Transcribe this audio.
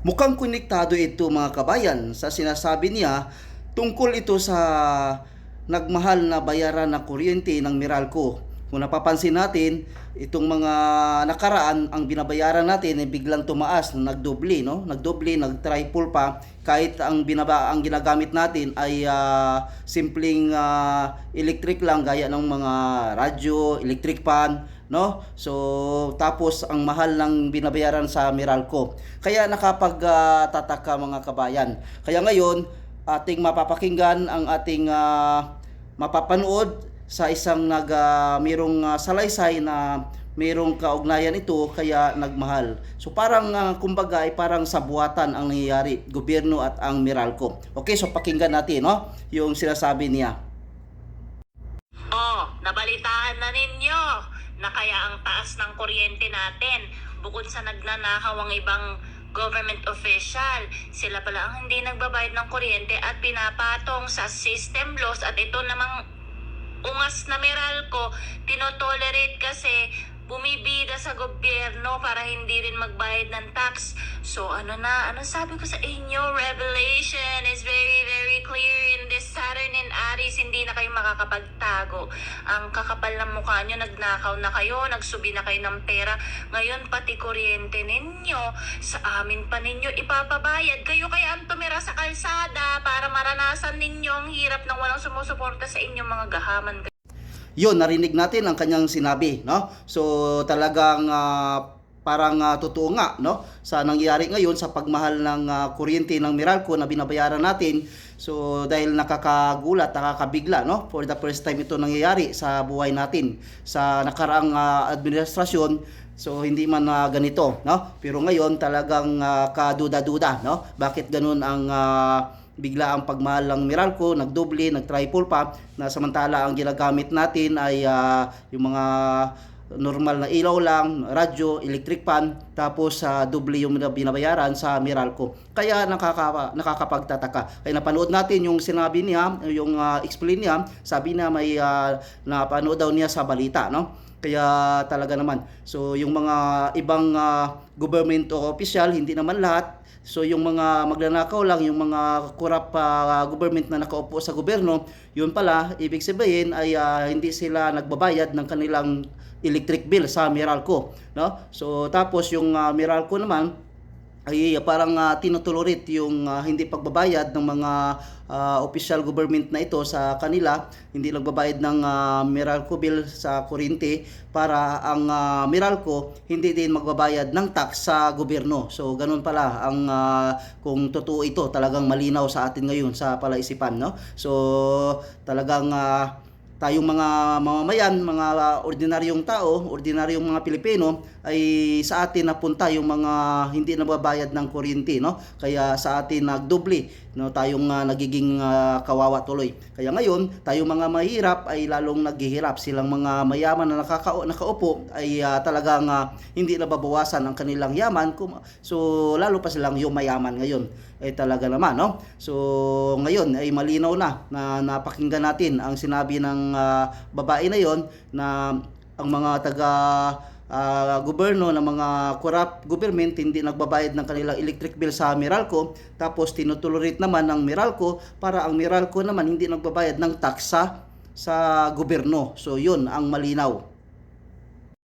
Mukhang konektado ito mga kabayan sa sinasabi niya tungkol ito sa nagmahal na bayaran na kuryente ng Meralco. Kung napapansin natin, itong mga nakaraan, ang binabayaran natin ay biglang tumaas, nagdoble, no? Nagdoble, nagtriple pa, kahit ang ang ginagamit natin ay simpleng electric lang gaya ng mga radyo, electric fan, no? So tapos ang mahal ng binabayaran sa Meralco. Kaya nakapagtataka mga kabayan. Kaya ngayon ating mapapakinggan ang ating mapapanood sa isang merong salaysay na merong kaugnayan ito kaya nagmahal. So parang kumbaga ay parang sabuatan ang nangyayari, gobyerno at ang Meralco. Okay, so pakinggan natin, no, yung sinasabi niya. Oh, nabalitaan na ninyo na kaya ang taas ng kuryente natin, bukod sa nagnanakaw ang ibang government official, sila pala ang hindi nagbabayad ng kuryente at pinapatong sa system loss, at ito namang ungas na Meralco, tinotolerate kasi bumibida sa gobyerno para hindi rin magbayad ng tax. So ano sabi ko sa inyo, revelation is very very clear in this Saturn and Aries, hindi na kayo makakapagtago. Ang kakapal ng mukha nyo, nagnakaw na kayo, nagsubi na kayo ng pera, ngayon pati kuryente ninyo, sa amin pa ninyo ipapabayad. Kayo kaya ang tumira sa kalsada para maranasan ninyo ang hirap ng walang sumusuporta sa inyong mga gahaman. Yun, narinig natin ang kanyang sinabi, no? So talagang parang totoo nga, no, sa nangyayari ngayon sa pagmahal ng kuryente ng Meralco na binabayaran natin. So dahil nakakagulat, nakakabigla, no, for the first time ito nangyayari sa buhay natin sa nakaraang administrasyon. So hindi man ganito, no, pero ngayon talagang kaduda-duda, no, bakit ganun ang bigla ang pagmahal ng Meralco, nagdoble, nagtriple pa, na samantala ang ginagamit natin ay yung mga normal na ilaw lang, radyo, electric fan, tapos doble yung binabayaran sa Meralco. Kaya nakakapagtataka. Kaya napanood natin yung sinabi niya, yung explain niya, sabi na may napanood daw niya sa balita, no? Kaya talaga naman. So yung mga ibang government official, hindi naman lahat. So yung mga magnanakaw lang, yung mga corrupt government na nakaupo sa gobyerno, yun pala, ibig sabihin ay hindi sila nagbabayad ng kanilang electric bill sa Meralco, no? So tapos yung Meralco naman ay parang tinutulorit yung hindi pagbabayad ng mga official government na ito sa kanila, hindi nagbabayad ng Meralco bill sa kuryente para ang Meralco hindi din magbabayad ng tax sa gobyerno. So ganun pala ang kung totoo ito, talagang malinaw sa atin ngayon sa palaisipan, no? So talagang tayong mga mamamayan, mga ordinaryong tao, ordinaryong mga Pilipino, ay sa atin napunta yung mga hindi nababayad ng kuryente, no? Kaya sa atin nagdoble, no, tayong nagiging kawawa tuloy. Kaya ngayon, tayong mga mahirap ay lalong naghihirap. Silang mga mayaman na nakaupo ay talagang hindi nababawasan ang kanilang yaman. So lalo pa silang yung mayaman ngayon. Ay talaga naman, no? So ngayon ay malinaw na napakinggan natin ang sinabi ng babae na yon, na ang mga taga gobyerno ng mga corrupt government hindi nagbabayad ng kanilang electric bill sa Meralco, tapos tinutolerate naman ng Meralco para ang Meralco naman hindi nagbabayad ng tax sa gobyerno. So yun ang malinaw.